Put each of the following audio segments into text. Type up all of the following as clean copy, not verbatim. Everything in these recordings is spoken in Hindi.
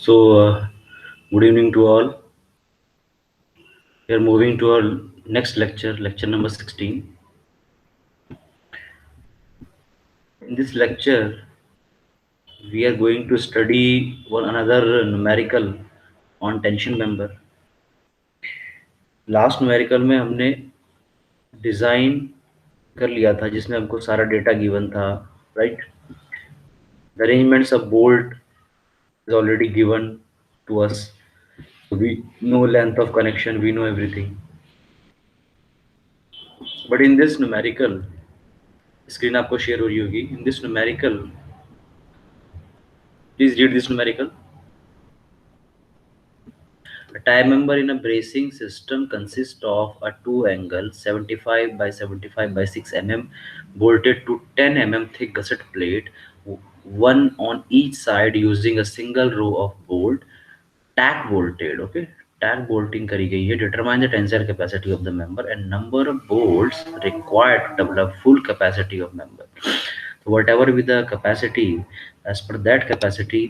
Good evening to all. We are moving to our next lecture, lecture number 16. In this lecture, we are going to study one another numerical on tension member. Last numerical में हमने डिज़ाइन कर लिया था जिसमें हमको सारा डेटा गिवन था, right? The arrangements of bolt is already given to us. So we know length of connection, we know everything. But in this numerical, screen आपको शेयर हो रही होगी. In this numerical, please read this numerical. A tie member in a bracing system consists of a two-angle 75 by 75 by 6 mm bolted to 10 mm thick gusset plate, one on each side using a single row of bolt, tack bolted. Okay, tack bolting करी गई है. Determine the tensile capacity of the member and number of bolts required to develop full capacity of member. So whatever be the capacity, as per that capacity,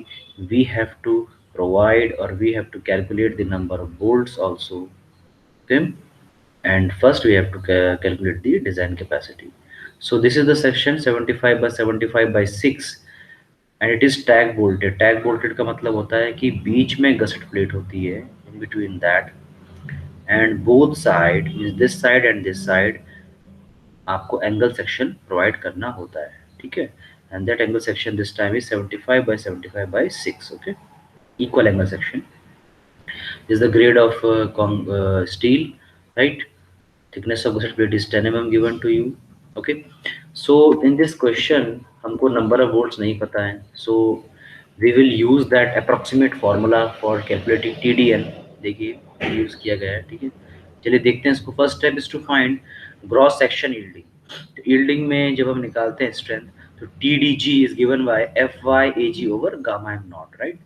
we have to provide or we have to calculate the number of bolts also. Okay, and first we have to calculate the design capacity. So this is the section 75 by 75 by 6 and it is tag bolted. Tag bolted का मतलब होता है कि बीच में गसेट प्लेट होती है, in between that, and both side means this side and this side आपको एंगल सेक्शन प्रोवाइड करना होता है, ठीक है? And that angle section this time is 75 by 75 by 6. Okay, equal angle section. This is the grade of steel, right? Thickness of gusset plate is 10 mm given to you. Okay, so in this question हमको number of bolts नहीं पता है, so we will use that approximate formula for calculating TDN. देखिए यूज किया गया है, ठीक है? चलिए देखते हैं इसको. First step is to find gross section yielding. तो यील्डिंग में जब हम निकालते हैं स्ट्रेंथ, तो TDG is given by FY/AG over gamma m naught, right?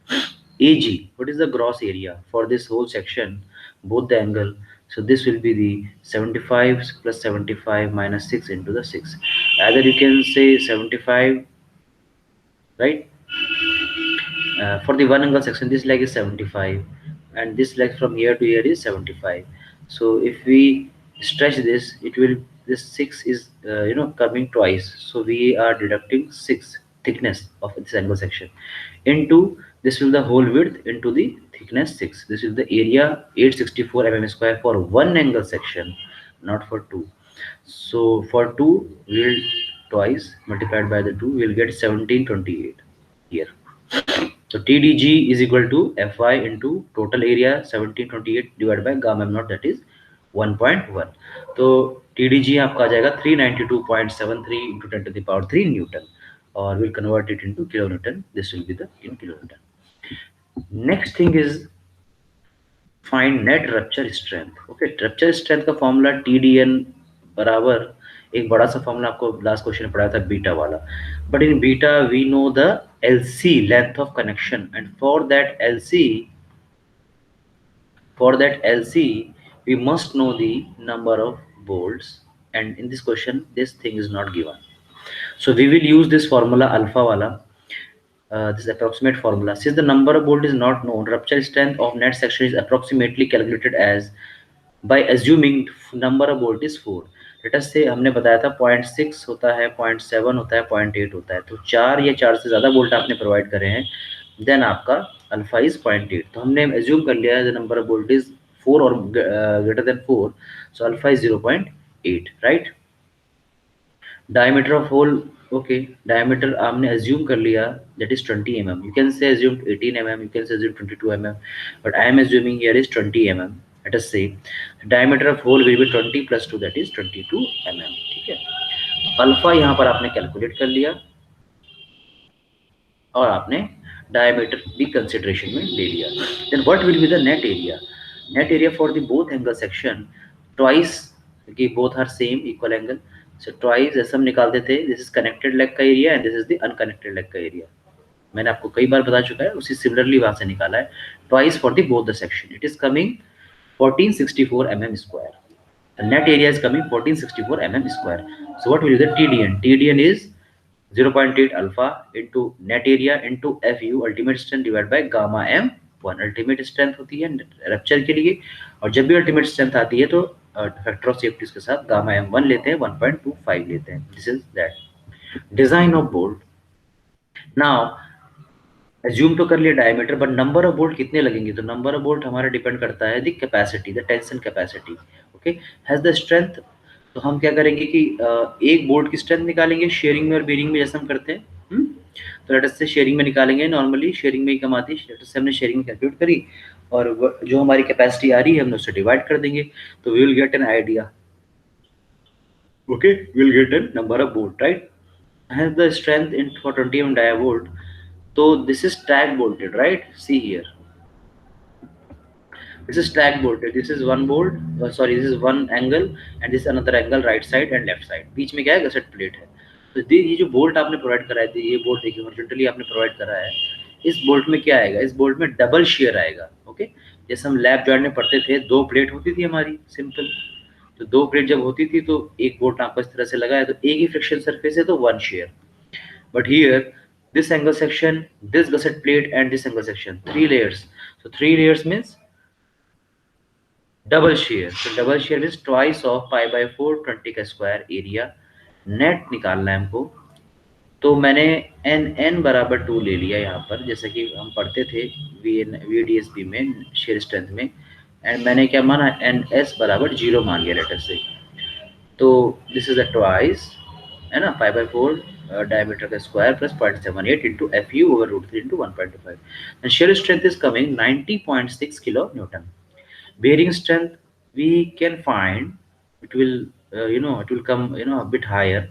AG, what is the gross area for this whole section, both the angle? So this will be the 75 plus 75 minus 6 into the 6. Either you can say 75, right? For the one angle section, this leg is 75 and this leg from here to here is 75. So if we stretch this, it will, this 6 is coming twice, so we are deducting 6 thickness of this angle section into this will the whole width into the thickness 6. This is the area 864 mm square for one angle section, not for two. So for two, we'll twice multiplied by the 2, we'll get 1728 here. So TDG is equal to Fy into total area 1728 divided by gamma m naught, that is 1.1. तो TDG आपका आ जाएगा 392.73 into 10 to the power 3 Newton, or we'll convert it into kilonewton. This will be the in kilonewton. Next thing is find net rupture strength. Okay, rupture strength का फॉर्मूला TDN बराबर एक बड़ा सा फॉर्मूला आपको लास्ट क्वेश्चन में पढ़ाया था, बीटा वाला. But in beta we know the LC, length of connection, and for that LC we must know the number of bolts, and in this question this thing is not given. So we will use this formula alpha wala, this approximate formula. Since the number of bolt is not known, rupture strength of net section is approximately calculated as by assuming number of bolt is 4. Let us से हमने बताया था 0.6 होता है, 0.7 होता है, 0.8 होता है, तो 4 या 4 से ज़्यादा बोल्ट आपने प्रोवाइड करे हैं, देन आपका अल्फा इज 0.8. तो हमने एज्यूम कर लिया है नंबर ऑफ बोल्ट इज 4 और greater than 4, so alpha is 0.8, right? Diameter of hole, okay, diameter आपने एज्यूम कर लिया, that is 20 mm. You can say assume 18 mm, you can say assume 22 mm, but I am assuming here is 20 mm. Let us say diameter of hole will be 20 plus 2, that is 22 mm. ठीक है, अल्फा यहाँ पर आपने कैलकुलेट कर लिया और आपने डायमीटर भी कंसिडरेशन में ले लिया. Then what will be the net area? Net area for the both angle section twice, क्योंकि both are same equal angle, so twice ऐसे हम निकालते थे. दिस इज कनेक्टेड लेग का area and this is the unconnected leg का एरिया. मैंने आपको कई बार बता चुका है, उसी सिमिलरली वहां से निकाला है. Twice for the both the section, it is coming 1464 mm square. The net area is coming 1464 mm square. So what will be the TDN? TDN is 0.8 alpha into net area into FU, ultimate strength, divided by gamma m 1 ultimate strength होती है रप्चर के लिए, और जब भी अल्टीमेट स्ट्रेंथ आती है तो फैक्टर ऑफ सेफ्टी के साथ गामा m1 लेते हैं, 1.25 लेते हैं। This is that design of bolt. Now assume तो कर लिया diameter, but number of bolt कितने लगेंगे, तो नंबर ऑफ बोल्ट हमारा डिपेंड करता है the capacity, the tension capacity. Okay, has the strength. तो हम क्या करेंगे कि एक बोल्ट की स्ट्रेंथ निकालेंगे शेयरिंग में और बेरिंग में, जैसे हम करते हैं। तो लेट अस से शेयरिंग में निकालेंगे, नॉर्मली शेयरिंग में ही कम आती है। लेट अस से हमने शेयरिंग में कैलकुलेट करी और जो हमारी कैपेसिटी आ रही है हमने उससे डिवाइड कर देंगे, तो we will get an idea. Okay, we will get an number of bolt, right. Has the strength in for 20 mm diavolt. So this is tag bolted, right? See here. This is tag bolted. This is one bolt. Sorry, this is one angle and this is another angle, right side and left side. बीच में क्या है, गसेट प्लेट है। तो ये जो बोल्ट आपने प्रोवाइड कराया था, ये बोल्ट देखिए हॉरिजॉन्टली आपने प्रोवाइड करा है। इस बोल्ट में क्या आएगा, इस बोल्ट में डबल शेयर आएगा। ओके, जैसे हम लैब जॉइंट में पढ़ते थे, दो प्लेट होती थी हमारी सिंपल। तो दो प्लेट जब होती थी तो एक बोल्ट आपको इस तरह से लगा है तो एक ही फ्रिक्शन सरफेस है तो one share. But here, this angle section, this gusset plate, and this angle section, 3 layers. So 3 layers means double shear. So double shear means twice of pi by 4 20 का स्क्वायर एरिया। नेट निकालना है हमको, तो मैंने n बराबर 2 ले लिया यहाँ पर, जैसे कि हम पढ़ते थे VDSB में शेयर स्ट्रेंथ में। एंड मैंने क्या माना, ns बराबर 0 मान लिया लेटर से। तो दिस इज अ ट्वाइस, है ना, पाई बाय 4 diameter का square plus 0.78 into FU over root 3 into 1.25. And shear strength is coming 90.6 kilo Newton. Bearing strength we can find, it will it will come a bit higher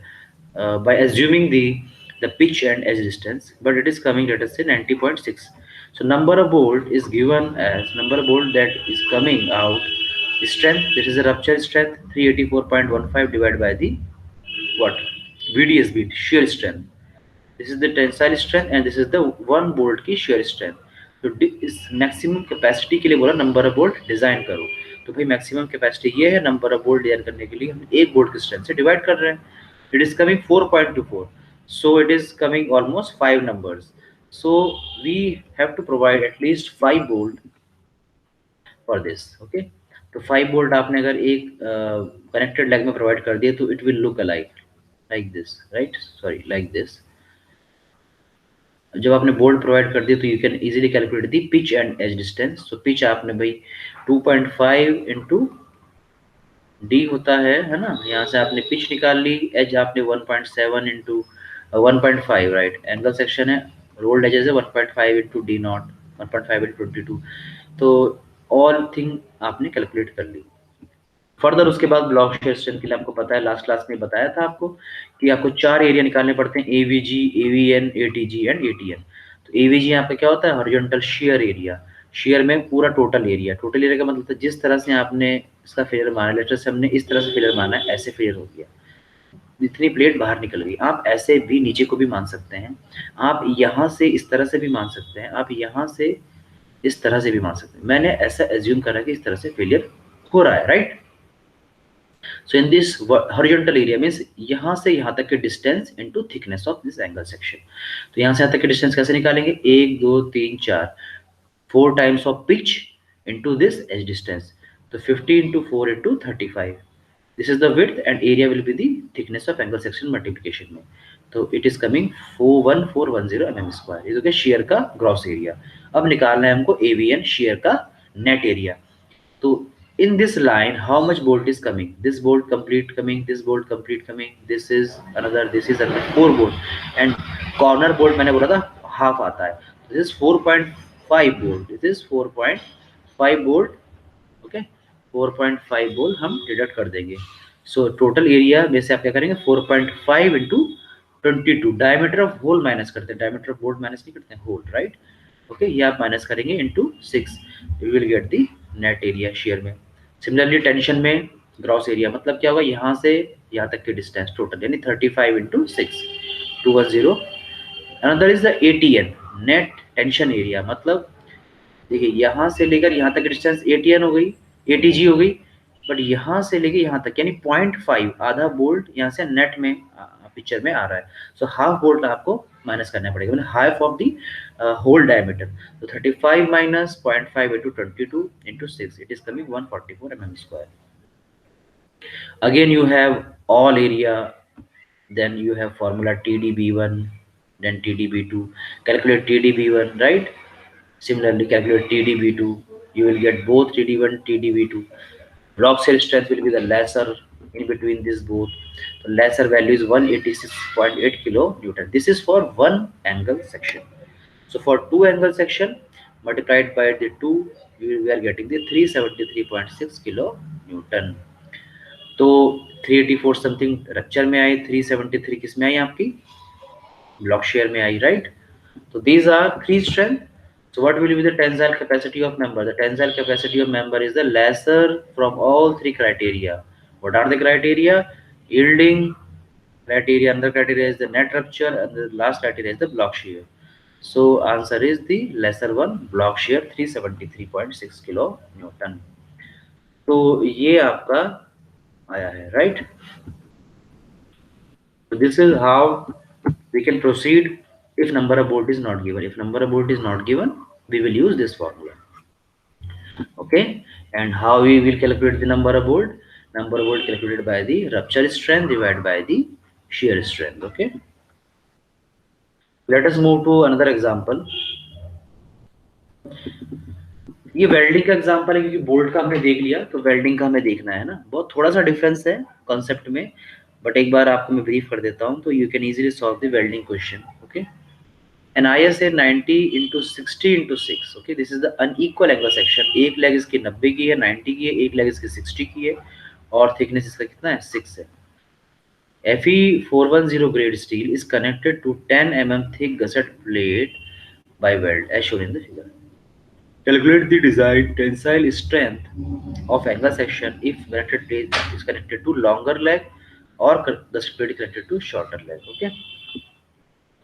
by assuming the pitch and edge distance, but it is coming, let us say 90.6. So number of bolt is given as number of bolt that is coming out strength. This is a rupture strength 384.15 divided by the what, VDSB shear strength. This is the tensile strength and this is the one bolt की shear strength. तो इस मैक्सिमम कैपेसिटी के लिए बोला नंबर ऑफ बोल्ट डिजाइन करो। तो भाई मैक्सिमम कैपेसिटी ये है, नंबर ऑफ बोल्ट डिजाइन करने के लिए हम एक बोल्ट की स्ट्रेंथ से डिवाइड कर रहे हैं। It is coming 4.24, so it is coming almost 5 numbers. So we have to provide at least 5 bolt for this. Okay, तो 5 बोल्ट आपने अगर एक कनेक्टेड लेग में प्रोवाइड कर दिए तो it will look alike like this, right, sorry like this. जब आपने बोल्ट प्रोवाइड कर दिए तो you can easily calculate the pitch and edge distance. तो पिच आपने भाई 2.5 इंटू डी होता है ना, यहाँ से आपने पिच निकाल ली। एज आपने 1.7 इंटू 1.5, राइट। एंगल सेक्शन है, रोल्ड एजेस है 1.5 इंटू डी नॉट, 1.5 इंटू 22। तो ऑल थिंग आपने कैलकुलेट कर ली। फर्दर उसके बाद ब्लॉक शेयर स्ट्रेंथ के लिए आपको पता है, लास्ट क्लास में बताया था आपको कि आपको 4 एरिया निकालने पड़ते हैं, AVG, AVN, ATG and ATN। तो AVG यहाँ पे क्या होता है, हॉरिजॉन्टल शेयर एरिया। शेयर में पूरा टोटल एरिया, टोटल एरिया का मतलब है जिस तरह से आपने इसका फेलियर माना, लेटर से हमने इस तरह से फेलियर माना है, ऐसे फेलियर हो गया, इतनी प्लेट बाहर निकल गई। आप ऐसे भी नीचे को भी मान सकते हैं, आप यहाँ से इस तरह से भी मान सकते हैं, आप यहाँ से इस तरह से भी मान सकते हैं। मैंने ऐसा एज्यूम करा कि इस तरह से फेलियर हो रहा है, right. So in this horizontal area means यहाँ से यहाँ तक के distance into thickness of this angle section। तो यहाँ से यहाँ तक के डिस्टेंस कैसे निकालेंगे, 1 2 3 4, 4 times of pitch into this edge distance। तो 50 into 4 into 35। This is the width and area will be the thickness of angle section multiplication में। तो it is coming 41410 mm square। ये तो क्या shear का gross area। अब निकालना है हमको AVN shear का net area। तो in this line how much bolt is coming, this bolt complete coming, this bolt complete coming, this is another 4 bolt and corner bolt मैंने बोला था half आता है। this is 4.5 bolt, this is 4.5 bolt। okay, 4.5 bolt हम डिडक्ट कर देंगे। सो टोटल एरिया में से आप क्या करेंगे, 4.5 into 22, diameter of hole minus करते हैं, डायमीटर ऑफ बोल्ट माइनस नहीं करते हैं, होल, राइट। ओके, ये आप माइनस करेंगे into 6, you will get the net area share में। सिमिलरली टेंशन में ग्रॉस एरिया मतलब क्या होगा, यहाँ से यहाँ तक की डिस्टेंस टोटल यानी 35 into 6, 210। Another is the ATN net tension area, मतलब देखिए यहाँ से लेकर यहाँ तक डिस्टेंस ATN हो गई, ATG हो गई, बट यहाँ से लेकर यहाँ तक यानी 0.5 आधा बोल्ट यहाँ से नेट में पिक्चर में आ रहा है। सो हाफ बोल्ट आपको माइनस करना पड़ेगा, मतलब half of the hole diameter. तो 35 minus 0.5 into 22 into 6, it is coming 144 mm square. Again you have all area, then you have formula TdB1, then TdB2. Calculate TdB1, right? Similarly calculate TdB2. You will get both TD1 TdB2. Block shear strength will be the lesser in between these both. The lesser value is 186.8 kilonewton. This is for one angle section. So for two angle section multiplied by the 2, we are getting the 373.6 kilonewton. तो 384 समथिंग रप्चर में आई, 373 किस में आई आपकी, ब्लॉक शेयर में आई, right. So these are three strength. So what will be the tensile capacity of member? The tensile capacity of member is the lesser from all three criteria. What are the criteria? Yielding criteria, another criteria is the net rupture, and the last criteria is the block shear. So answer is the lesser one, block shear 373.6 kilo Newton. तो ये आपका आया है, right. So this is how we can proceed if number of bolt is not given. If number of bolt is not given, we will use this formula. Okay, and how we will calculate the number of bolt? Number of bolt calculated by the rupture strength divided by the shear strength. Okay, let us move to another example. ये वेल्डिंग का एग्जांपल है, क्योंकि बोल्ट का हमने देख लिया तो वेल्डिंग का हमें देखना है ना. बहुत थोड़ा सा डिफरेंस है कॉन्सेप्ट में, बट एक बार आपको मैं ब्रीफ कर देता हूँ तो you can easily solve the welding question. Okay, an IS है 90 into 60 into 6. Okay, this is the unequal angle section. एक लेग इसकी 90 की है, 90 की है, एक लेग इसकी 60 की है, और थिकनेस इसका कितना है, 6 है. Fe410 grade steel is connected to 10 mm thick gusset plate by weld as shown in the figure. Calculate the desired tensile strength of angle section if connected plate is connected to longer leg or gusset plate is connected to shorter leg. Okay,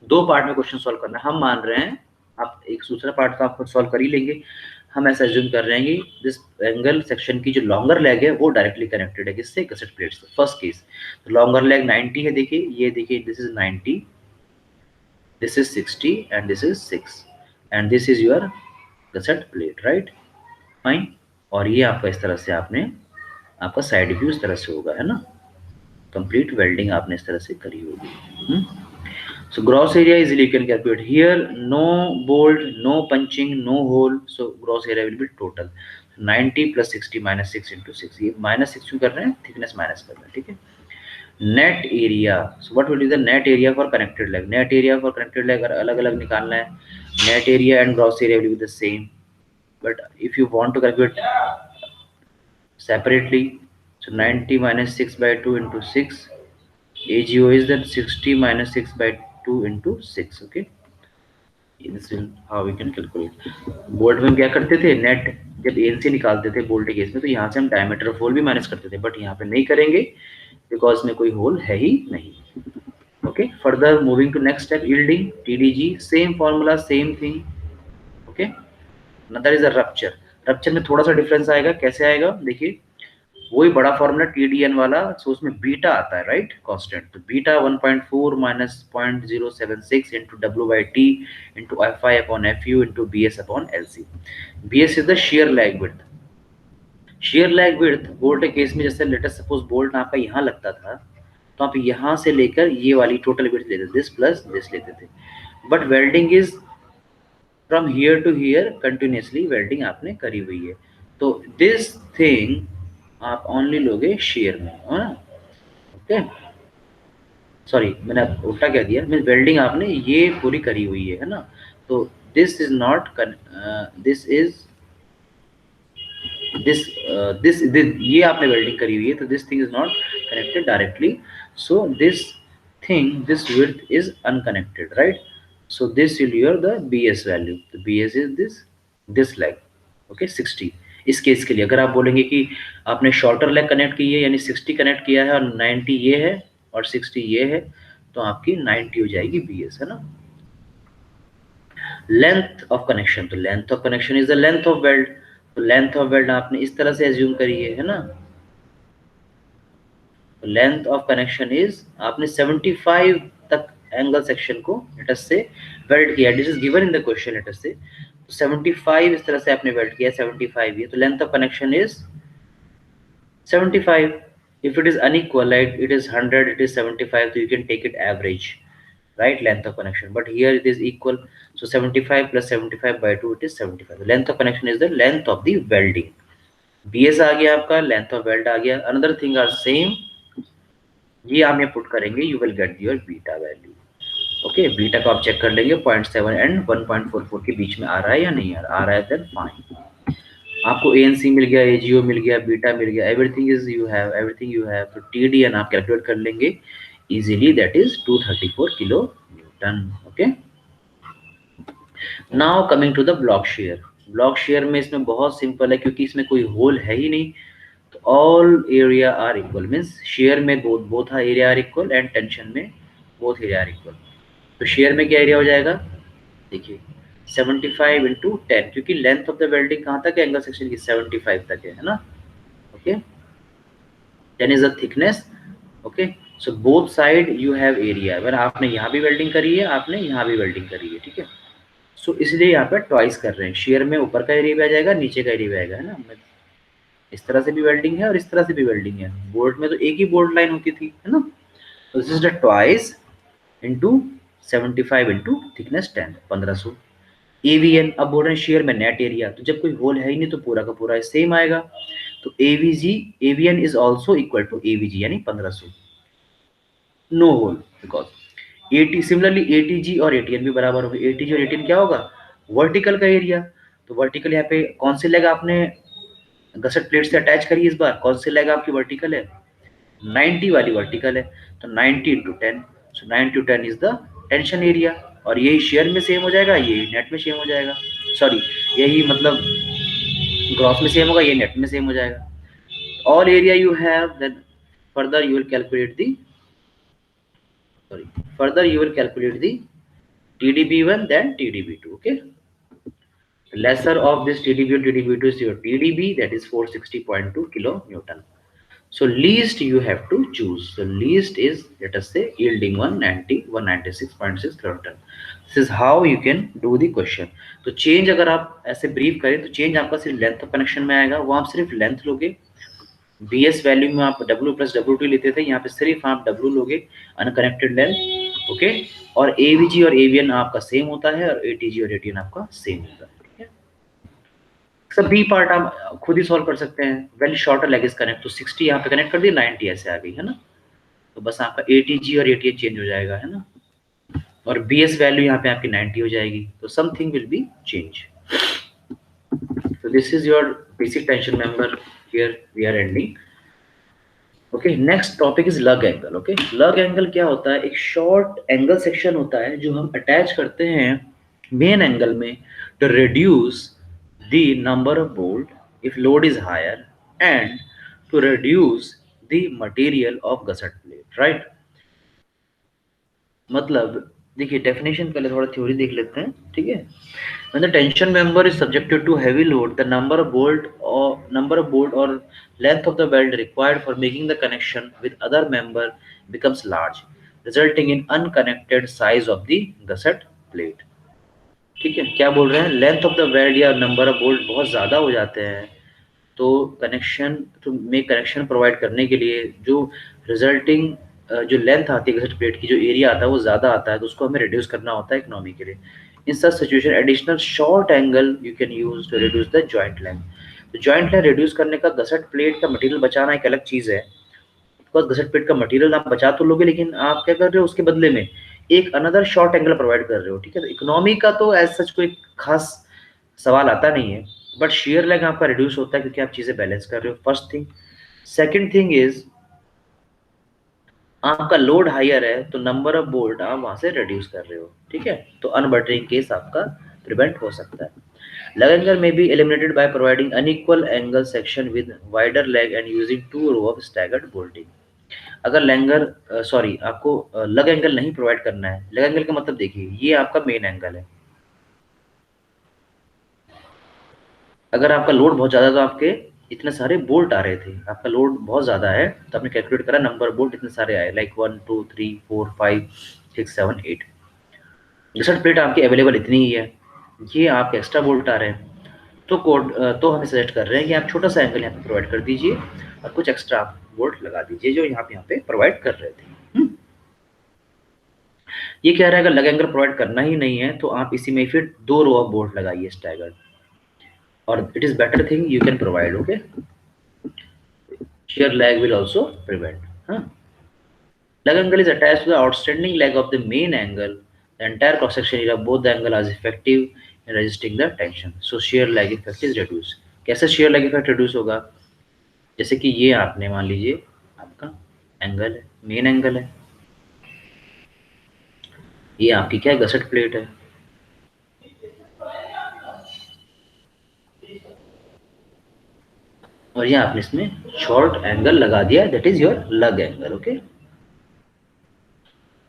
दो पार्ट में क्वेश्चन सॉल्व करना है. हम मान रहे हैं, आप एक दूसरा पार्ट तो आप खुद सॉल्व कर ही लेंगे. हम ऐसा एज्यूम कर रहे हैं कि दिस एंगल सेक्शन की जो लॉन्गर लेग है वो डायरेक्टली कनेक्टेड है किससे, गसेट प्लेट से. फर्स्ट केस, तो लॉन्गर लेग 90 है, देखिए ये देखिए, this is 90, this is 60 and this is 6 and this is your gusset plate, right, fine. और ये आपका इस तरह से आपने आपका साइड व्यू इस तरह से होगा, है ना. कंप्लीट वेल्डिंग आपने इस तरह से करी होगी. So gross area easily you can calculate. Here no bolt, no punching, no hole, so gross area will be total 90 plus 60 minus 6 into 6. ये minus 6 क्यों कर रहे हैं, thickness minus कर रहे हैं, ठीक है. Net area, so what will be the net area for connected leg? Net area for connected leg अगर अलग अलग निकालना है, net area and gross area will be the same, but if you want to calculate separately, so 90 minus 6 by 2 into 6, AGO is that 60 minus 6 by 2 into 6. Okay, this is how we can calculate. Bolt में हम क्या करते थे, नेट जब एनसी निकालते थे बोल्ट के केस में, तो यहाँ से हम डायमीटर ऑफ होल भी माइनस करते थे, बट यहाँ पे नहीं करेंगे बिकॉज में कोई होल है ही नहीं. Okay, further moving to next step, yielding TDG, same formula same thing. Okay, another is a rupture. Rupture में थोड़ा सा डिफरेंस आएगा. कैसे आएगा, देखिए वही बड़ा फॉर्मूला TDN वाला, सो उसमें बीटा आता है, राइट, कांस्टेंट. तो beta 1.4 minus 0.076 into W by T into FI upon FU into BS upon LC. BS is the shear leg width. shear leg width bolt के केस में जैसे लेटेस्ट सपोज बोल्ट आपका यहाँ लगता था, तो आप यहाँ से लेकर ये वाली टोटल विड्थ लेते थे, दिस प्लस दिस लेते थे. But welding is from here to here continuously welding आपने करी हुई है, तो दिस थिंग आप ओनली लोगे शेयर में, है ना. ओके, सॉरी मैंने उल्टा कह दिया, मीन वेल्डिंग आपने ये पूरी करी हुई है ना. तो this is not, this is this ये आपने वेल्डिंग करी हुई है, तो this thing is not connected directly, so this thing, this width is unconnected, right. So this will your the BS value. तो BS is this leg. Okay, 60 इस केस के लिए. अगर आप बोलेंगे कि आपने शॉर्टर लेग कनेक्ट की है, यानी 60 कनेक्ट किया है और 90 ये है और 60 ये है, तो आपकी 90 हो जाएगी BS, है ना. लेंथ ऑफ कनेक्शन, तो length of connection is the length of weld. तो लेंथ ऑफ वेल्ड आपने इस तरह से एज्यूम करी है ना. लेंथ ऑफ कनेक्शन इज आपने 75 तक एंगल सेक्शन को लेट अस से वेल्ड किया, this is given in the question, let us से 75 इस तरह से आपने वेल्ड किया, 75 ये, तो length of connection is 75. If it is unequal, like it is 100, it is 75, so you can take it average, right, length of connection. But here it is equal, so 75 plus 75 by 2, it is 75. The length of connection is the length of the welding. BS आ गया आपका, length of weld आ गया. Another thing are same, ये आप यहाँ पुट करेंगे, you will get your beta value. Okay, beta को आप चेक कर लेंगे 0.7 एंड 1.44 के बीच में आ रहा है या नहीं आ रहा है, देन फाइन. आपको ANC मिल गया, AGO मिल गया, बीटा मिल गया, everything is you have, everything you have. तो TDN आप कैलकुलेट कर लेंगे easily, that is 234 kilo newton. Okay, now coming to the block shear. Block shear में इसमें बहुत सिंपल है, क्योंकि इसमें कोई होल है ही नहीं, तो all area are equal, means share में both area are equal and tension में बोथ एरिया आर इक्वल. तो शेयर में क्या एरिया हो जाएगा, देखिए 75 इंटू 10, क्योंकि लेंथ ऑफ द वेल्डिंग कहाँ तक है एंगल सेक्शन की, 75 तक है ना. Okay, 10 is the thickness. Okay, so both side you have area. अगर आपने यहाँ भी वेल्डिंग करी है, आपने यहाँ भी वेल्डिंग करी है, ठीक है. सो इसलिए यहाँ पे ट्वाइस कर रहे हैं. शेयर में ऊपर का एरिया भी आ जाएगा, नीचे का एरिया भी आएगा, है ना. इस तरह से भी वेल्डिंग है और इस तरह से भी वेल्डिंग है. बोल्ट में तो एक ही बोल्ट लाइन होती थी, है ना. तो this is the twice into 75 into thickness 10, 1500. AVN, अब बोल रहे हैं शेयर में नेट एरिया, तो जब कोई होल है ही नहीं तो पूरा का पूरा सेम आएगा. तो AVN is also equal to AVG, यानी 1500, no hole, because similarly ATG और ATN भी बराबर होगा. ATG और ATN क्या होगा, वर्टिकल का एरिया. तो वर्टिकल यहाँ पे कौन सी लेग आपने गसट प्लेट से अटैच करी, इस बार कौन सी लेग आपकी वर्टिकल है, 90 वाली वर्टिकल है. तो 90 into 10, so 9 to 10 is the tension area. और यही शेयर में सेम हो जाएगा, यही नेट में सेम हो जाएगा, सॉरी यही मतलब ग्रॉस में सेम होगा, ये नेट में सेम हो जाएगा. All area you have, then further you will calculate the, further you will calculate the TDB1 then TDB2. Okay, lesser of this TDB1 TDB2 is your TDB, that is 460.2 kilo Newton. So least you have to choose. So least is, let us say, yielding 196.6 kilonewton. This is how you can do the question. तो चेंज अगर आप ऐसे ब्रीफ करें तो चेंज आपका सिर्फ लेंथ ऑफ कनेक्शन में आएगा, वो आप सिर्फ लेंथ लोगे. BS वैल्यू में आप W प्लस W2 लेते थे, यहाँ पे सिर्फ आप W लोगे, अनकनेक्टेड लेंथ. ओके, और AVG और AVN आपका सेम होता है और ATG और ATN आपका सेम होता है. ठीक है, सभी पार्ट आप खुद ही सॉल्व कर सकते हैं. Very shorter leg is connect, तो 60 यहाँ पे कनेक्ट कर दिए, 90 ऐसे आ गई, है ना. तो बस आपका ATG और ATN चेंज हो जाएगा, है ना, और BS वैल्यू यहाँ पे आपकी 90 हो जाएगी. तो something will be change. So this is your basic tension member. Here we are ending. Okay, next topic is lug angle. Okay, lug angle क्या होता है, एक short angle section होता है जो हम attach करते हैं main angle में to reduce the number of bolt if load is higher and to reduce the material of gusset plate, right. मतलब देखिए डेफिनेशन पहले थोड़ा थ्योरी देख लेते हैं, ठीक है. When the tension member is subjected to heavy load, the number of bolt or length of the weld required for making the connection with other member becomes large, resulting in unconnected size of the gusset plate. ठीक है, क्या बोल रहे हैं, लेंथ ऑफ द वेल्ड या नंबर ऑफ बोल्ट बहुत ज़्यादा हो जाते हैं, तो कनेक्शन प्रोवाइड करने के लिए जो रिजल्टिंग जो लेंथ आती है गसट प्लेट की, जो एरिया आता है वो ज़्यादा आता है, तो उसको हमें रिड्यूस करना होता है इकोनॉमी के लिए. In such situation additional short angle you can use to reduce the joint length. तो जॉइंट लेंथ रिड्यूस करने का गसट प्लेट का मटेरियल बचाना एक अलग चीज़ है. बिकॉज गसट प्लेट का मटेरियल आप बचा तो लोगे, लेकिन आप क्या कर रहे हो उसके बदले में एक अनदर शॉर्ट एंगल प्रोवाइड कर रहे हो. ठीक है, तो इकोनॉमी का तो एज सच कोई खास सवाल आता नहीं है, बट शेयर लेग आपका रिड्यूस होता है क्योंकि आप चीजें बैलेंस कर रहे हो, first thing. Second thing is आपका लोड हायर है तो नंबर ऑफ बोल्ट आप वहां से रिड्यूस कर रहे हो. ठीक है, तो अनबटरिंग केस आपका प्रिवेंट हो सकता है. लेग एंगल में be eliminated by providing unequal angle section with wider leg and using 2 row of staggered bolting. अगर आपको लग एंगल नहीं प्रोवाइड करना है, लग एंगल का मतलब देखिए ये आपका मेन एंगल है. अगर आपका लोड बहुत ज़्यादा, तो आपके इतने सारे बोल्ट आ रहे थे, आपका लोड बहुत ज़्यादा है तो आपने कैलकुलेट करा नंबर बोल्ट इतने सारे आए, लाइक 1 2 3 4 5 6 7 8 गसट प्लेट आपकी अवेलेबल इतनी ही है, ये आपके एक्स्ट्रा बोल्ट आ रहे हैं, तो तो हमें सजेस्ट कर रहे हैं कि आप छोटा सा एंगल यहाँ पे प्रोवाइड कर दीजिए और कुछ एक्स्ट्रा आप बोल्ट लगा दीजिए जो यहाँ पे प्रोवाइड कर रहे थे। ये कह रहा है अगर लग एंगल प्रोवाइड करना ही नहीं है तो आप इसी में फिर 2 रो ऑफ बोल्ट लगाइए स्टैगर्ड, और it is better thing you can provide. Okay, shear lag will also prevent. Huh? Lag angle is attached to the outstanding leg of the main angle. The entire cross section area of both the angle is effective in resisting the tension. So shear lag effect is reduced. कैसे shear lag effect reduce होगा? जैसे कि ये आपने मान लीजिए आपका एंगल है, मेन एंगल है, ये आपकी क्या है, गसट प्लेट है, और ये आपने इसमें शॉर्ट एंगल लगा दिया, दैट इज योर लग एंगल। ओके,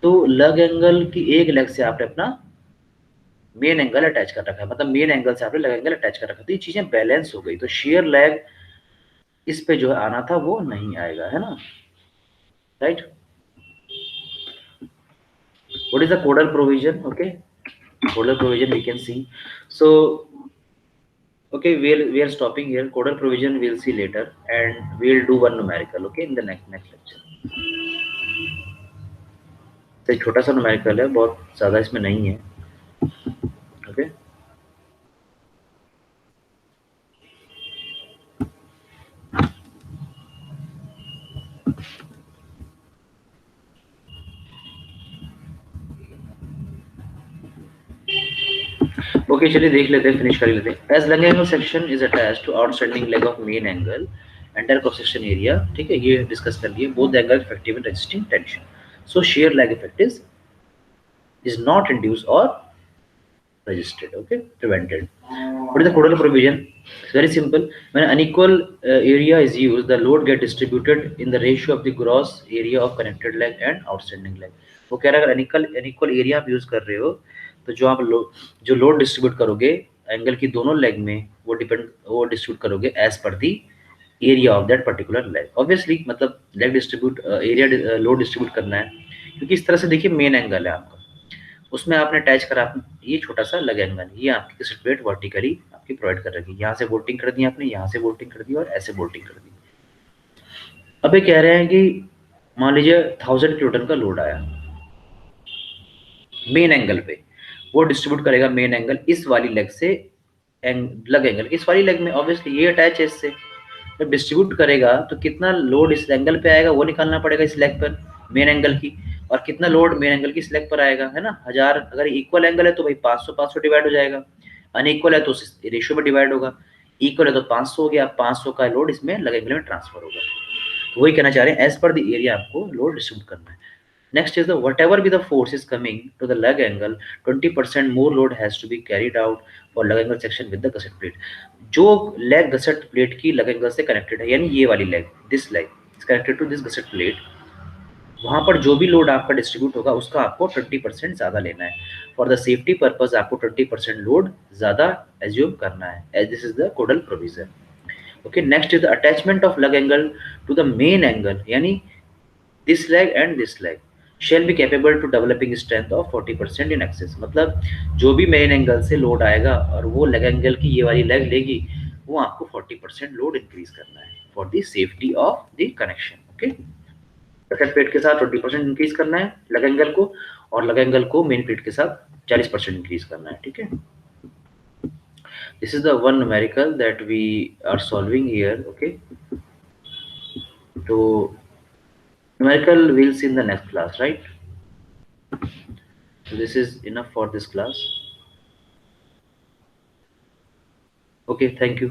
तो लग एंगल की एक लेग से आपने अपना मेन एंगल अटैच कर रखा है, मतलब मेन एंगल से आपने लग एंगल अटैच कर रखा है, तो ये चीजें बैलेंस हो गई, तो शेयर लैग इस पे जो है आना था वो नहीं आएगा, है ना, right. What is the codal provision? Okay, codal provision we can see, so okay, we are stopping here. Codal provision we'll see later, and we'll do one numerical, okay, in the next lecture. तो छोटा सा numerical है, बहुत ज़्यादा इसमें नहीं है। okay, ओके चलिए देख लेते हैं, फिनिश कर लेते हैं। As lug angle section is attached to outstanding leg of main angle entire cross section area, ठीक है, ये डिस्कस कर लिए। Both angle effective in resisting tension, so shear lag effect is not induced or resisted, okay, prevented. What is the codal provision? It's very simple. When an unequal area is used, the load get distributed in the ratio of the gross area of connected leg and outstanding leg. वो कह रहा है अगर अनइक्वल एरिया आप यूज कर रहे हो तो जो लोड डिस्ट्रीब्यूट करोगे एंगल की दोनों लेग में वो डिस्ट्रीब्यूट करोगे एज पर the area of that particular leg. Obviously मतलब leg distribute area load distribute करना है, क्योंकि इस तरह से देखिए मेन एंगल है आपका, उसमें आपने अटैच करा ये छोटा सा लग एंगल, ये आपकी किसी प्लेट वर्टिकली आपकी प्रोवाइड कर रखी है, यहाँ से बोल्टिंग कर दी आपने, यहाँ से बोल्टिंग कर दी और ऐसे बोल्टिंग कर दी। अब ये कह रहे हैं कि मान लीजिए 1000 किलोटन का लोड आया मेन एंगल पे, वो डिस्ट्रीब्यूट करेगा मेन एंगल इस वाली लेग से लग एंगल इस वाली लेग में, ऑब्वियसली ये अटैच है इससे, जब डिस्ट्रीब्यूट करेगा तो कितना लोड इस एंगल पे आएगा वो निकालना पड़ेगा इस लेग पर मेन एंगल की, और कितना लोड मेन एंगल की इस लेग पर आएगा, है ना। 1000 अगर इक्वल एंगल है तो भाई 500 500 डिवाइड हो जाएगा, अनइक्वल है तो रेशियो में डिवाइड होगा, इक्वल है तो 500 हो गया, 500 का लोड इसमें लग एंगल में ट्रांसफर होगा। तो वही कहना चाह रहे हैं एज पर द एरिया आपको लोड डिस्ट्रीब्यूट करना है। Next is the whatever be the force is coming to the leg angle, 20% more load has to be carried out for leg angle section with the gusset plate. जो leg gusset plate की leg angle से connected है, यानी ये वाली leg, this leg is connected to this gusset plate, वहां पर जो भी लोड आपका डिस्ट्रीब्यूट होगा उसका आपको 20% ज्यादा लेना है। फॉर द सेफ्टी पर्पज आपको 20% लोड ज्यादा एज्यूम करना है, as this is the codal provision. Okay, next is the attachment of leg angle to the main angle, यानी this leg and this leg shall be capable to developing strength of 40% in excess, मतलब जो भी मेन एंगल से लोड आएगा और वो लेग एंगल की ये वाली लेग लेगी, वो आपको 40% लोड इंक्रीज करना है for the safety of the connection. Okay, second plate के साथ 20% इंक्रीज करना है लेग एंगल को, और लेग एंगल को मेन प्लेट के साथ 40% इंक्रीज करना है, ठीक है। This is the one numerical that we are solving here. Okay, so numerical we'll see in the next class, right? So this is enough for this class. Okay, thank you.